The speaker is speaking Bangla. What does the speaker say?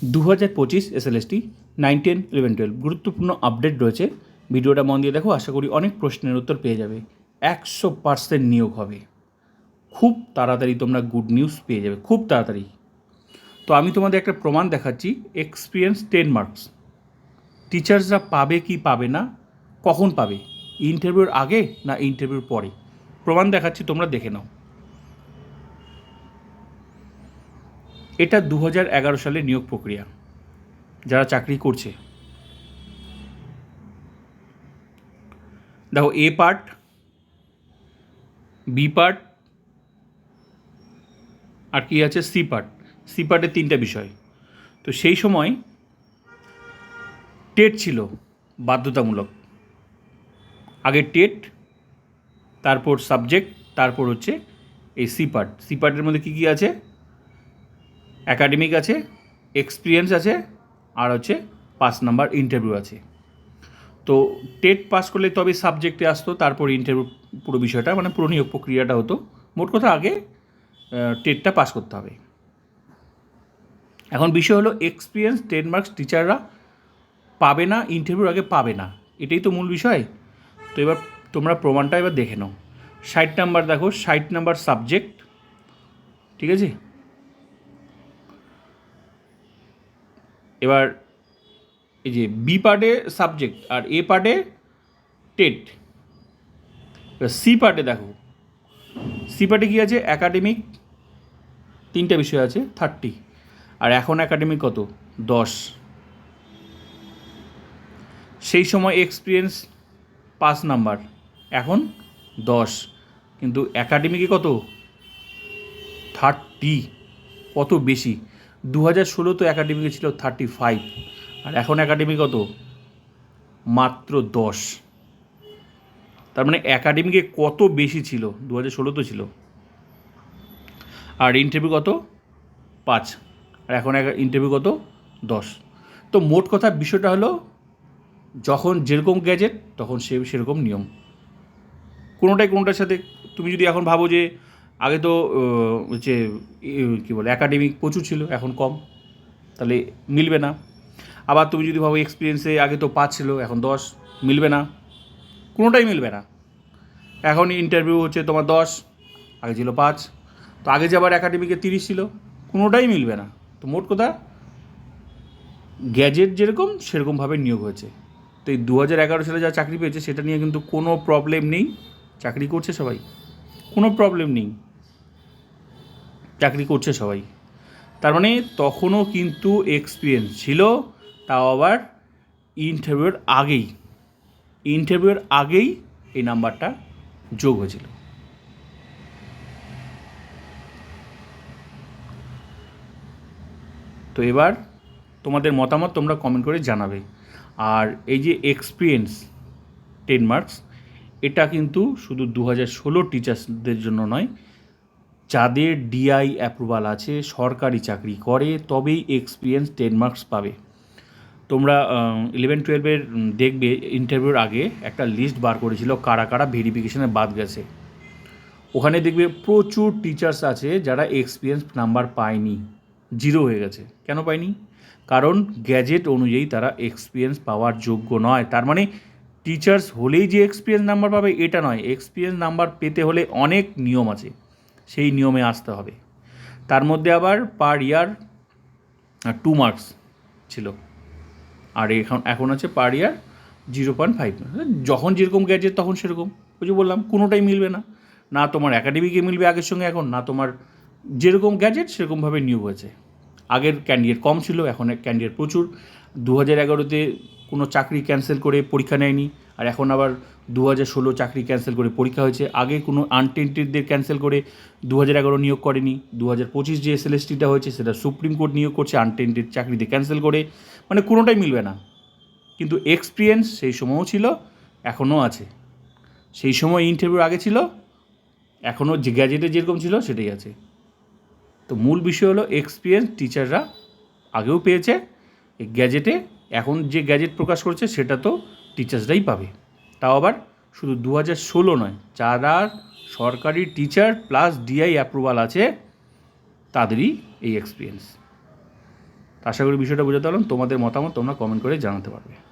2025 এসএলএসটি 9, 10, 11, 12 গুরুত্বপূর্ণ আপডেট রয়েছে। ভিডিওটা মন দিয়ে দেখো, আশা করি অনেক প্রশ্নের উত্তর পেয়ে যাবে। 100% নিয়োগ হবে, খুব তাড়াতাড়ি তোমরা গুড নিউজ পেয়ে যাবে, খুব তাড়াতাড়ি। তো আমি তোমাদের একটা প্রমাণ দেখাচ্ছি। এক্সপিরিয়েন্স 10 মার্কস টিচার্সরা পাবে কি পাবে না, কখন পাবে, ইন্টারভিউর আগে না ইন্টারভিউর পরে, প্রমাণ দেখাচ্ছি, তোমরা দেখে নাও। এটা 2011 সালের নিয়োগ প্রক্রিয়া, যারা চাকরি করছে। দেখো, এ পার্ট, বি পার্ট, আর কি আছে সি পার্ট। সি পার্টে 3টা বিষয়। তো সেই সময় টেট ছিল বাধ্যতামূলক। আগে টেট, তারপর সাবজেক্ট, তারপর হচ্ছে এই সি পার্ট। সি পার্টের মধ্যে কী কী আছে? অ্যাকাডেমিক আছে, এক্সপিরিয়েন্স আছে, আর হচ্ছে 5 নাম্বার ইন্টারভিউ আছে। তো টেট পাস করলে তবে সাবজেক্টে আসতো, তারপর ইন্টারভিউ, পুরো বিষয়টা মানে পুরো নিয়োগ প্রক্রিয়াটা হতো। মোট কথা আগে টেটটা পাস করতে হবে। এখন বিষয় হলো এক্সপিরিয়েন্স 10 মার্কস টিচাররা পাবে না, ইন্টারভিউর আগে পাবে না, এটাই তো মূল বিষয়। তো এবার তোমরা প্রমাণটা এবার দেখে নাও। 60 নাম্বার দেখো, 60 নাম্বার সাবজেক্ট, ঠিক আছে। এবার এই যে বি পার্টে সাবজেক্ট আর এ পার্টে টেট। এবার সি পার্টে দেখো, সি পার্টে কী আছে? অ্যাকাডেমিক 3টা বিষয় আছে 30, আর এখন অ্যাকাডেমিক কত? 10। সেই সময় এক্সপিরিয়েন্স 5 নাম্বার, এখন 10, কিন্তু অ্যাকাডেমিকে কত? 30। কত বেশি! 2016 তো অ্যাকাডেমিকে ছিল 35, আর এখন অ্যাকাডেমি কত? মাত্র 10। তার মানে অ্যাকাডেমিকে কত বেশি ছিল, 2016 তো ছিল। আর ইন্টারভিউ কত? 5, আর এখন ইন্টারভিউ কত? 10। তো মোট কথা বিষয়টা হলো, যখন যেরকম গ্যাজেট তখন সেরকম নিয়ম। কোনোটার সাথে তুমি যদি এখন ভাবো যে আগে তো হচ্ছে কী বলে অ্যাকাডেমিক প্রচুর ছিল, এখন কম, তাহলে মিলবে না। আবার তুমি যদি ভাবো এক্সপিরিয়েন্সে আগে তো 5 ছিল, এখন 10, মিলবে না, কোনোটাই মিলবে না। এখন ইন্টারভিউ হচ্ছে তোমার 10, আগে ছিল 5, তো আগে যে আবার অ্যাকাডেমিকে 30 ছিল, কোনোটাই মিলবে না। তো মোট কথা গ্যাজেট যেরকম সেরকমভাবে নিয়োগ হয়েছে। তো এই 2011 সালে যা চাকরি পেয়েছে সেটা নিয়ে কিন্তু কোনো প্রবলেম নেই, চাকরি করছে সবাই, কোনো প্রবলেম নেই, চাকরি করছে সবাই। তার মানে তখনও কিন্তু এক্সপিরিয়েন্স ছিল, তাও আবার ইন্টারভিউয়ের আগেই এই নাম্বারটা যোগ হয়েছিল। তো এবার তোমাদের মতামত তোমরা কমেন্ট করে জানাবে। আর এই যে এক্সপিরিয়েন্স 10 মার্কস, এটা কিন্তু শুধু 2016 টিচার্সদের জন্য নয়, যাদের ডিআই অ্যাপ্রুভাল আছে, সরকারি চাকরি করে, তবেই এক্সপিরিয়েন্স 10 মার্কস পাবে। তোমরা 11-12 দেখবে ইন্টারভিউর আগে একটা লিস্ট বার করেছিল কারা কারা ভেরিফিকেশানে বাদ গেছে। ওখানে দেখবে প্রচুর টিচার্স আছে যারা এক্সপিরিয়েন্স নাম্বার পায়নি, 0 হয়ে গেছে। কেন পায়নি? কারণ গ্যাজেট অনুযায়ী তারা এক্সপিরিয়েন্স পাওয়ার যোগ্য নয়। তার মানে টিচার্স হলেই যে এক্সপিরিয়েন্স নাম্বার পাবে এটা নয়, এক্সপিরিয়েন্স নাম্বার পেতে হলে অনেক নিয়ম আছে, সেই নিয়মে আসতে হবে। তার মধ্যে আবার পার ইয়ার 2 মার্কস ছিল, আর এখন আছে পার ইয়ার 0.5। যখন যেরকম গ্যাজেট তখন সেরকম। ওই যে বললাম, কোনোটাই মিলবে না, না তোমার অ্যাকাডেমিকে মিলবে আগের সঙ্গে এখন, না তোমার যেরকম গ্যাজেট সেরকমভাবে নিয়োগ হয়েছে। আগের ক্যান্ডিডেট কম ছিল, এখন ক্যান্ডিডেট প্রচুর। 2011-তে কোনো চাকরি ক্যান্সেল করে পরীক্ষা নেয়নি, আর এখন আবার 2016 চাকরি ক্যান্সেল করে পরীক্ষা হয়েছে। আগে কোনো আনটেন্টেডদের ক্যান্সেল করে 2011 নিয়োগ করেনি। 2025 যে এসএলএসটিটা হয়েছে সেটা সুপ্রিম কোর্ট নিয়োগ করছে আনটেন্টেড চাকরিতে ক্যান্সেল করে। মানে কোনোটাই মিলবে না। কিন্তু এক্সপিরিয়েন্স সেই সময়ও ছিল, এখনও আছে। সেই সময় ইন্টারভিউর আগে ছিল, এখনও যে গ্যাজেটে যেরকম ছিল সেটাই আছে। তো মূল বিষয় হলো এক্সপিরিয়েন্স টিচাররা আগেও পেয়েছে, এই গ্যাজেটে এখন যে গ্যাজেট প্রকাশ করছে সেটা তো টিচার্সরাই পাবে। তাও আবার শুধু 2016 নয়, যারা সরকারি টিচার প্লাস ডিআই অ্যাপ্রুভাল আছে তাদেরই এই এক্সপিরিয়েন্স। আশা করি বিষয়টা বোঝাতে পারলাম। তোমাদের মতামত তোমরা কমেন্ট করে জানাতে পারবে।